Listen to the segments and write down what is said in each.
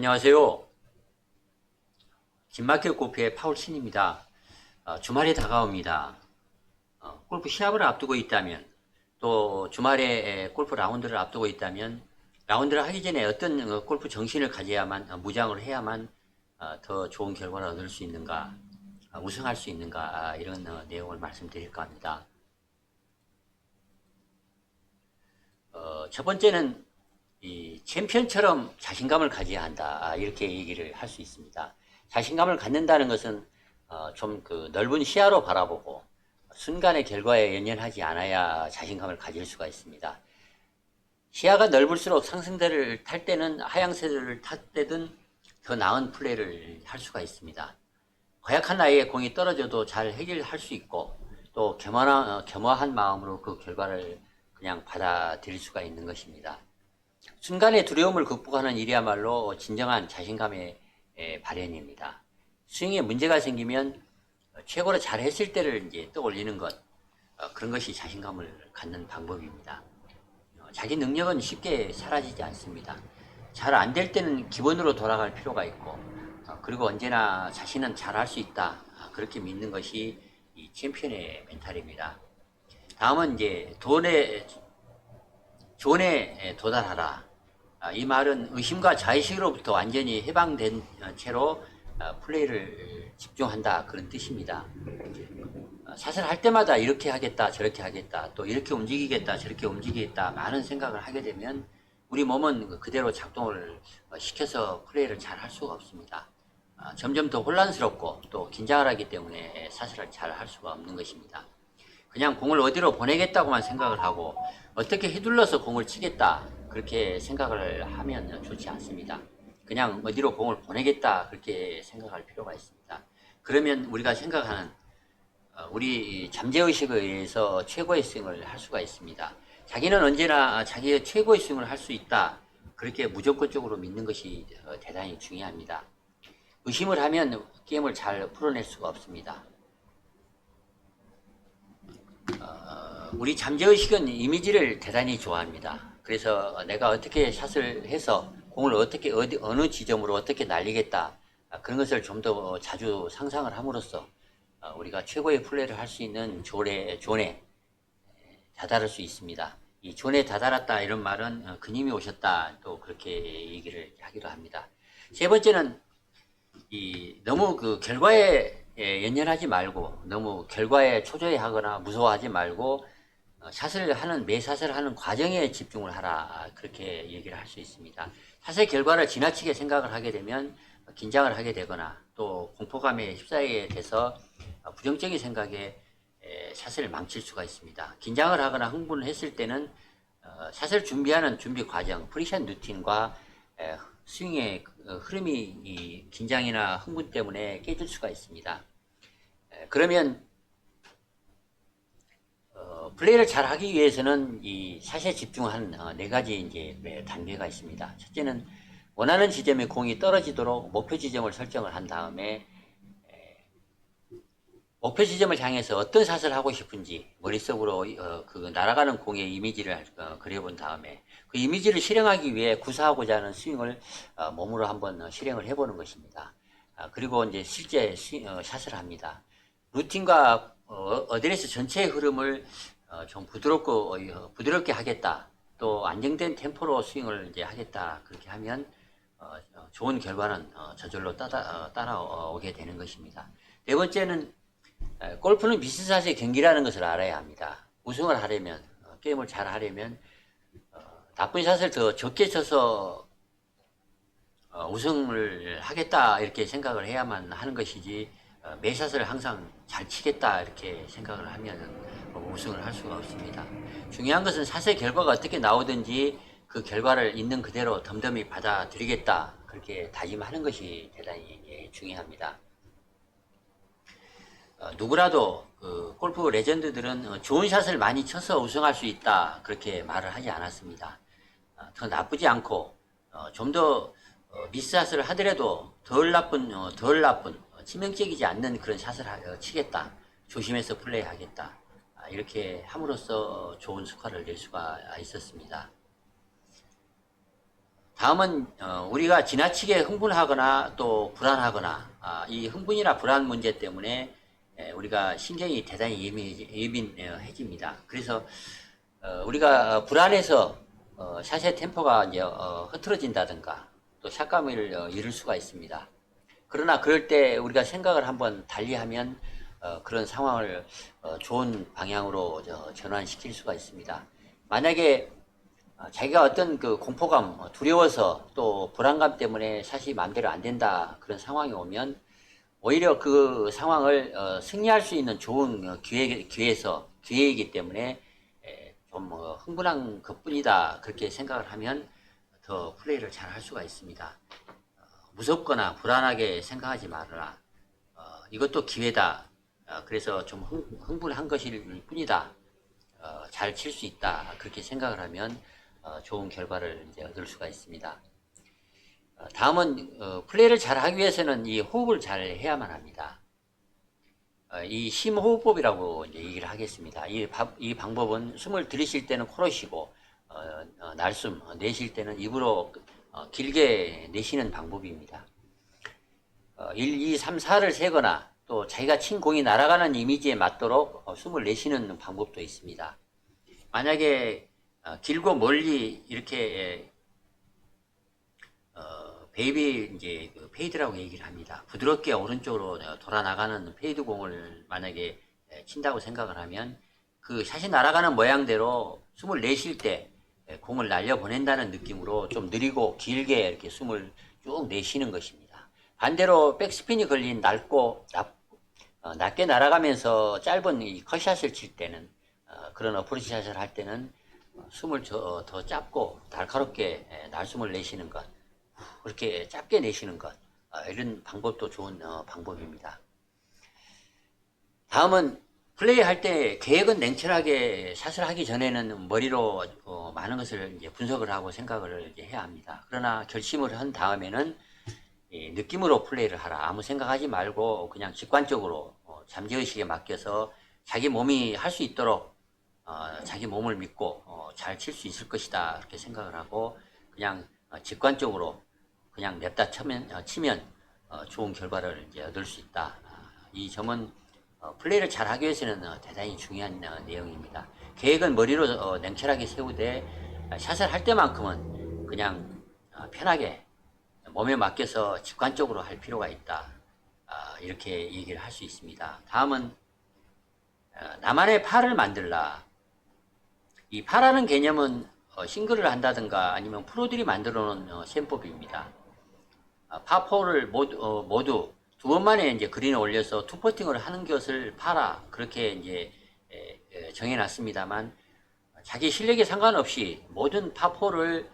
안녕하세요. 김마켓 골프의 파울신입니다. 주말이 다가옵니다. 골프 시합을 앞두고 있다면, 또 주말에 골프 라운드를 앞두고 있다면, 라운드를 하기 전에 어떤 골프 정신을 가져야만, 무장을 해야만 더 좋은 결과를 얻을 수 있는가, 우승할 수 있는가, 이런 내용을 말씀드릴까 합니다. 첫 번째는 이 챔피언처럼 자신감을 가져야 한다, 이렇게 얘기를 할 수 있습니다. 자신감을 갖는다는 것은 좀 그 넓은 시야로 바라보고 순간의 결과에 연연하지 않아야 자신감을 가질 수가 있습니다. 시야가 넓을수록 상승대를 탈 때는 하향세를 탈 때든 더 나은 플레이를 할 수가 있습니다. 허약한 나이에 공이 떨어져도 잘 해결할 수 있고, 또 겸허한 마음으로 그 결과를 그냥 받아들일 수가 있는 것입니다. 순간의 두려움을 극복하는 일이야말로 진정한 자신감의 발현입니다. 스윙에 문제가 생기면 최고로 잘했을 때를 이제 떠올리는 것, 그런 것이 자신감을 갖는 방법입니다. 자기 능력은 쉽게 사라지지 않습니다. 잘 안 될 때는 기본으로 돌아갈 필요가 있고, 그리고 언제나 자신은 잘할 수 있다, 그렇게 믿는 것이 이 챔피언의 멘탈입니다. 다음은 이제 존에 도달하라. 이 말은 의심과 자의식으로부터 완전히 해방된 채로 플레이를 집중한다, 그런 뜻입니다. 샷을 할 때마다 이렇게 하겠다, 저렇게 하겠다, 또 이렇게 움직이겠다, 저렇게 움직이겠다, 많은 생각을 하게 되면 우리 몸은 그대로 작동을 시켜서 플레이를 잘 할 수가 없습니다. 점점 더 혼란스럽고 또 긴장을 하기 때문에 샷을 잘 할 수가 없는 것입니다. 그냥 공을 어디로 보내겠다고만 생각을 하고 어떻게 휘둘러서 공을 치겠다, 그렇게 생각을 하면 좋지 않습니다. 그냥 어디로 공을 보내겠다, 그렇게 생각할 필요가 있습니다. 그러면 우리가 생각하는 우리 잠재의식에 의해서 최고의 스윙을 할 수가 있습니다. 자기는 언제나 자기의 최고의 스윙을 할 수 있다, 그렇게 무조건적으로 믿는 것이 대단히 중요합니다. 의심을 하면 게임을 잘 풀어낼 수가 없습니다. 우리 잠재의식은 이미지를 대단히 좋아합니다. 그래서 내가 어떻게 샷을 해서 공을 어느 지점으로 어떻게 날리겠다, 그런 것을 좀 더 자주 상상을 함으로써 우리가 최고의 플레이를 할 수 있는 존에 다다를 수 있습니다. 이 존에 다다랐다, 이런 말은 그님이 오셨다, 또 그렇게 얘기를 하기도 합니다. 세 번째는 너무 그 결과에 연연하지 말고, 너무 결과에 초조해하거나 무서워하지 말고 매 샷을 하는 과정에 집중을 하라, 그렇게 얘기를 할 수 있습니다. 샷의 결과를 지나치게 생각을 하게 되면 긴장을 하게 되거나 또 공포감에 휩싸이게 돼서 부정적인 생각에 샷을 망칠 수가 있습니다. 긴장을 하거나 흥분을 했을 때는 샷을 준비하는 준비 과정, 프리샷 루틴과 스윙의 흐름이 이 긴장이나 흥분 때문에 깨질 수가 있습니다. 그러면 플레이를 잘 하기 위해서는 이 샷에 집중한 네 가지 이제 단계가 있습니다. 첫째는 원하는 지점에 공이 떨어지도록 목표 지점을 설정을 한 다음에 목표 지점을 향해서 어떤 샷을 하고 싶은지 머릿속으로 그 날아가는 공의 이미지를 그려본 다음에 그 이미지를 실행하기 위해 구사하고자 하는 스윙을 몸으로 한번 실행을 해보는 것입니다. 그리고 이제 실제 샷을 합니다. 루틴과 어드레스 전체의 흐름을 좀 부드럽게 하겠다, 또 안정된 템포로 스윙을 이제 하겠다, 그렇게 하면 좋은 결과는 저절로 따라오게 되는 것입니다. 네 번째는 골프는 미스샷의 경기라는 것을 알아야 합니다. 우승을 하려면, 게임을 잘 하려면 나쁜 샷을 더 적게 쳐서 우승을 하겠다, 이렇게 생각을 해야만 하는 것이지 매 샷을 항상 잘 치겠다, 이렇게 생각을 하면 우승을 할 수가 없습니다. 중요한 것은 샷의 결과가 어떻게 나오든지 그 결과를 있는 그대로 덤덤히 받아들이겠다, 그렇게 다짐하는 것이 대단히 중요합니다. 누구라도 그 골프 레전드들은 좋은 샷을 많이 쳐서 우승할 수 있다, 그렇게 말을 하지 않았습니다. 더 나쁘지 않고 좀 더 미스샷을 하더라도 덜 나쁜 치명적이지 않는 그런 샷을 치겠다, 조심해서 플레이하겠다, 이렇게 함으로써 좋은 스코어를 낼 수가 있었습니다. 다음은 우리가 지나치게 흥분하거나 또 불안하거나 이 흥분이나 불안 문제 때문에 우리가 신경이 대단히 예민해집니다. 그래서 우리가 불안해서 샷의 템포가 이제 흐트러진다든가 또 샷감을 잃을 수가 있습니다. 그러나 그럴 때 우리가 생각을 한번 달리하면 그런 상황을 좋은 방향으로 전환시킬 수가 있습니다. 만약에 자기가 어떤 그 공포감, 두려워서 또 불안감 때문에 샷이 마음대로 안 된다 그런 상황이 오면 오히려 그 상황을 승리할 수 있는 좋은 기회이기 때문에 좀 흥분한 것뿐이다 그렇게 생각을 하면 더 플레이를 잘 할 수가 있습니다. 무섭거나 불안하게 생각하지 말아라. 이것도 기회다. 그래서 좀 흥분한 것일 뿐이다. 잘 칠 수 있다. 그렇게 생각을 하면 좋은 결과를 이제 얻을 수가 있습니다. 다음은 플레이를 잘 하기 위해서는 이 호흡을 잘 해야만 합니다. 이 심호흡법이라고 이제 얘기를 하겠습니다. 이 방법은 숨을 들이쉴 때는 코로 쉬고 날숨 내쉴 때는 입으로 길게 내쉬는 방법입니다. 1, 2, 3, 4를 세거나 또 자기가 친 공이 날아가는 이미지에 맞도록 숨을 내쉬는 방법도 있습니다. 만약에 길고 멀리 이렇게 베이비 이제 그 페이드라고 얘기를 합니다. 부드럽게 오른쪽으로 돌아 나가는 페이드 공을 만약에 친다고 생각을 하면 그 샷이 날아가는 모양대로 숨을 내쉴 때 공을 날려 보낸다는 느낌으로 좀 느리고 길게 이렇게 숨을 쭉 내쉬는 것입니다. 반대로 백스핀이 걸린 낮게 날아가면서 짧은 이 컷샷을 칠 때는 그런 어프로치 샷을 할 때는 숨을 더 짧고 날카롭게 날숨을 내쉬는 것, 그렇게 짧게 내쉬는 것, 이런 방법도 좋은 방법입니다. 다음은 플레이 할 때 계획은 냉철하게 샷을 하기 전에는 머리로 많은 것을 이제 분석을 하고 생각을 이제 해야 합니다. 그러나 결심을 한 다음에는 느낌으로 플레이를 하라. 아무 생각하지 말고 그냥 직관적으로 잠재의식에 맡겨서 자기 몸이 할 수 있도록 자기 몸을 믿고 잘 칠 수 있을 것이다 이렇게 생각을 하고 그냥 직관적으로 그냥 냅다 치면 좋은 결과를 이제 얻을 수 있다. 이 점은 플레이를 잘 하기 위해서는 대단히 중요한 내용입니다. 계획은 머리로 냉철하게 세우되 샷을 할 때만큼은 그냥 편하게 몸에 맡겨서 직관적으로 할 필요가 있다. 이렇게 얘기를 할 수 있습니다. 다음은 나만의 파를 만들라. 이 파라는 개념은 싱글을 한다든가 아니면 프로들이 만들어 놓은 셈법입니다. 파4를 모두 두 번만에 이제 그린에 올려서 투퍼팅을 하는 것을 파라 그렇게 이제 정해놨습니다만 자기 실력에 상관없이 모든 파4를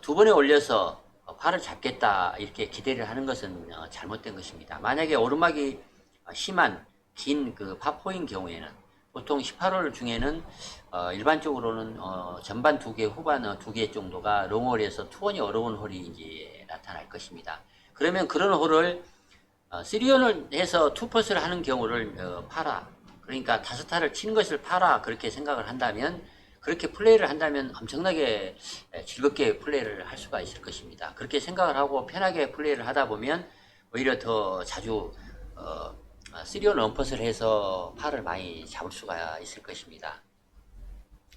두 번에 올려서 파를 잡겠다 이렇게 기대를 하는 것은 잘못된 것입니다. 만약에 오르막이 심한 긴 그 파4인 경우에는 보통 18홀 중에는 일반적으로는 전반 2개, 후반 2개 정도가 롱홀에서 투혼이 어려운 홀이 이제 나타날 것입니다. 그러면 그런 홀을 3온을 해서 투퍼스를 하는 경우를 파라. 그러니까 5타를 치는 것을 파라. 그렇게 생각을 한다면 그렇게 플레이를 한다면 엄청나게 즐겁게 플레이를 할 수가 있을 것입니다. 그렇게 생각을 하고 편하게 플레이를 하다 보면 오히려 더 자주 3온 럼퍼스를 해서 파를 많이 잡을 수가 있을 것입니다.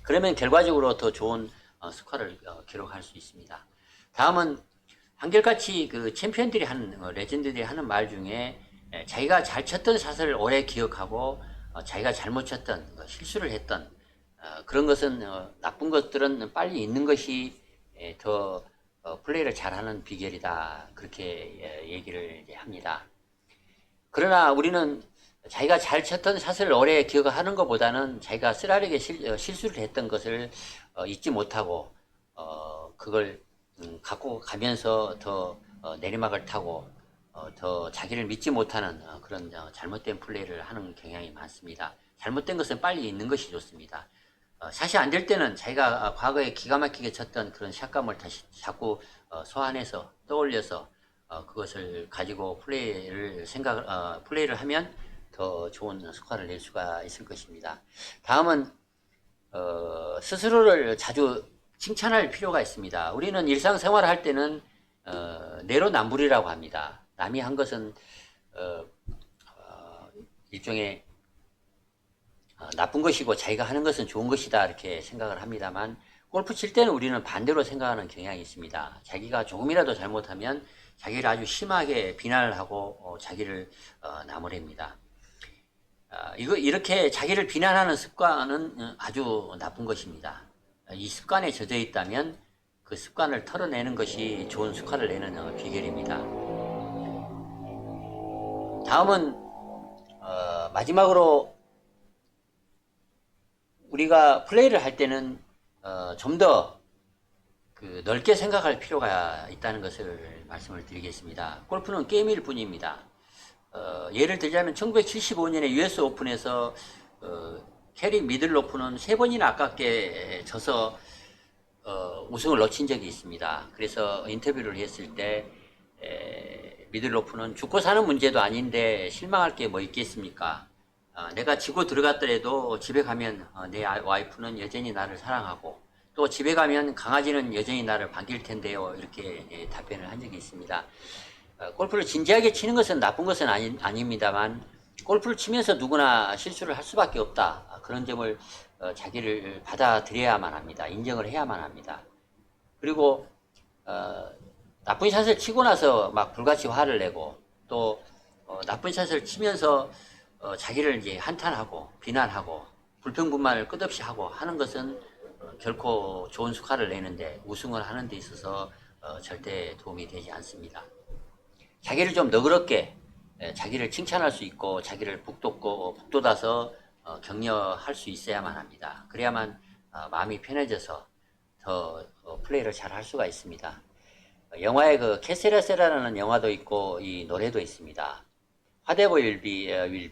그러면 결과적으로 더 좋은 스코어를 기록할 수 있습니다. 다음은 한결같이 그 챔피언들이 하는 레전드들이 하는 말 중에 자기가 잘 쳤던 샷을 오래 기억하고 자기가 잘못 쳤던 실수를 했던 그런 것은 나쁜 것들은 빨리 잊는 것이 더 플레이를 잘하는 비결이다 그렇게 얘기를 합니다. 그러나 우리는 자기가 잘 쳤던 샷을 오래 기억하는 것보다는 자기가 쓰라리게 실수를 했던 것을 잊지 못하고 그걸 갖고 가면서 더 내리막을 타고 더 자기를 믿지 못하는 그런 잘못된 플레이를 하는 경향이 많습니다. 잘못된 것은 빨리 잊는 것이 좋습니다. 샷이 안 될 때는 자기가 과거에 기가 막히게 쳤던 그런 샷감을 다시 자꾸 소환해서 떠올려서 그것을 가지고 플레이를 하면 더 좋은 스코어를 낼 수가 있을 것입니다. 다음은 스스로를 자주 칭찬할 필요가 있습니다. 우리는 일상생활을 할 때는 내로남불이라고 합니다. 남이 한 것은 일종의 나쁜 것이고 자기가 하는 것은 좋은 것이다 이렇게 생각을 합니다만, 골프 칠 때는 우리는 반대로 생각하는 경향이 있습니다. 자기가 조금이라도 잘못하면 자기를 아주 심하게 비난을 하고 자기를 나무랍니다. 이렇게 자기를 비난하는 습관은 아주 나쁜 것입니다. 이 습관에 젖어 있다면 그 습관을 털어내는 것이 좋은 스코어를 내는 비결입니다. 다음은 마지막으로 우리가 플레이를 할 때는 좀 더 넓게 생각할 필요가 있다는 것을 말씀을 드리겠습니다. 골프는 게임일 뿐입니다. 예를 들자면 1975년에 US 오픈에서 캐리 미들로프는 3번이나 아깝게 져서 우승을 놓친 적이 있습니다. 그래서 인터뷰를 했을 때 미들로프는 죽고 사는 문제도 아닌데 실망할 게 뭐 있겠습니까? 내가 지고 들어갔더라도 집에 가면 내 와이프는 여전히 나를 사랑하고 또 집에 가면 강아지는 여전히 나를 반길 텐데요. 이렇게 답변을 한 적이 있습니다. 골프를 진지하게 치는 것은 나쁜 것은 아닙니다만, 골프를 치면서 누구나 실수를 할 수밖에 없다. 그런 점을 자기를 받아들여야만 합니다. 인정을 해야만 합니다. 그리고 나쁜 샷을 치고 나서 막 불같이 화를 내고 또 나쁜 샷을 치면서 자기를 이제 한탄하고 비난하고 불평불만을 끝없이 하고 하는 것은 결코 좋은 스코어를 내는데, 우승을 하는 데 있어서 절대 도움이 되지 않습니다. 자기를 좀 너그럽게 자기를 칭찬할 수 있고 자기를 북돋아서 격려할 수 있어야만 합니다. 그래야만 마음이 편해져서 더 플레이를 잘 할 수가 있습니다. 영화에 그 캐세라세라라는 영화도 있고 이 노래도 있습니다. Whatever will be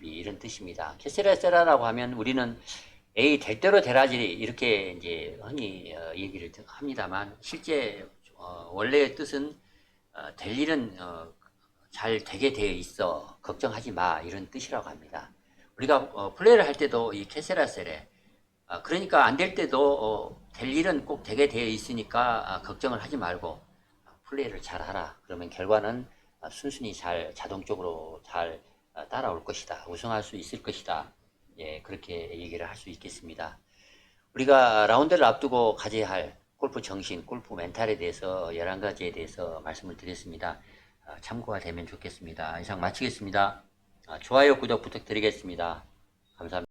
이런 뜻입니다. 캐세라세라라고 하면 우리는 에이 될 대로 되라지 이렇게 이제 흔히 얘기를 합니다만, 실제 원래의 뜻은 될 일은 잘 되게 되어 있어 걱정하지 마 이런 뜻이라고 합니다. 우리가 플레이를 할 때도 이 캐세라셀에 그러니까 안 될 때도 될 일은 꼭 되게 되어 있으니까 걱정을 하지 말고 플레이를 잘 하라. 그러면 결과는 순순히 잘 자동적으로 잘 따라올 것이다. 우승할 수 있을 것이다. 예, 그렇게 얘기를 할 수 있겠습니다. 우리가 라운드를 앞두고 가져야 할 골프 정신, 골프 멘탈에 대해서 11가지에 대해서 말씀을 드렸습니다. 참고가 되면 좋겠습니다. 이상 마치겠습니다. 좋아요, 구독 부탁드리겠습니다. 감사합니다.